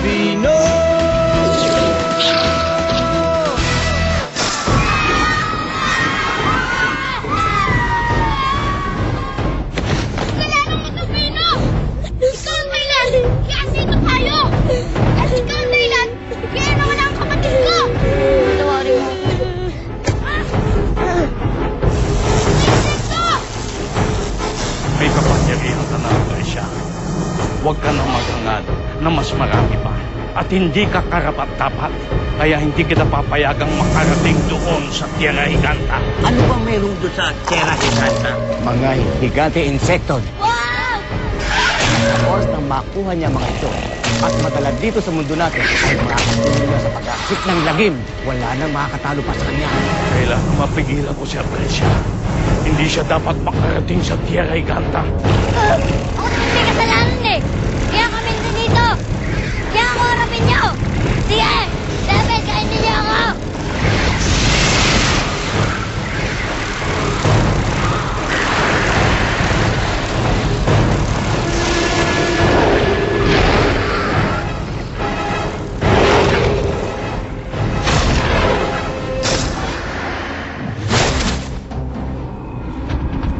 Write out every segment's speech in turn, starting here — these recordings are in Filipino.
Bino! Kasalanan mo to, Bino! Ikaw ang dahilan! Kaya sino tayo! At ikaw ang dahilan! Kaya nawala ang kapatid ko! Tawarin mo. May kapangyarihan ka na, Alicia. Huwag ka nang maghangad na mas marami pa. At hindi ka karapat-dapat. Kaya hindi kita papayagang makarating doon sa Tierra Giganta. Ano ba meron doon sa Tierra Giganta? Mga higante insekto. Wow! Sa oras na makuha niya mga ito at madala dito sa mundo natin ay makakatulong niya sa pag-aksik ng lagim. Wala nang makakatalo pa sa kanya. Kailangan mapigilan ko si Alicia. Hindi siya dapat makarating sa Tierra Giganta. Ako naman may kasalanan eh! Kaya kami nandito! Kaya ako harapin niyo! Sige! Dapat kainin niyo ako!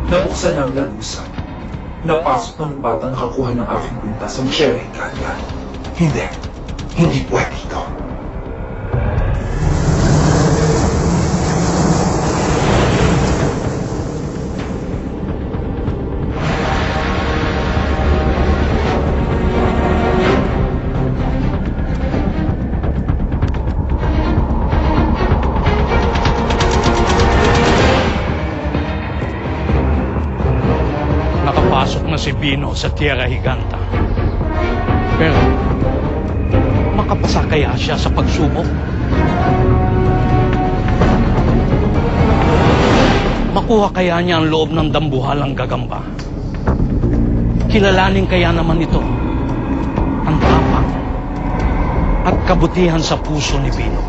Nabuksan ang lalusan. Napasok ng batang nakakuha ng aking pintas sa Tierra Giganta. Hindi pwede ito. Nakapasok na si Bino sa Tierra Giganta. Pero, makapasa kaya siya sa pagsubok? Makuha kaya niya ang loob ng dambuhalang gagamba? Kilalanin kaya naman ito ang tapang at kabutihan sa puso ni Bino?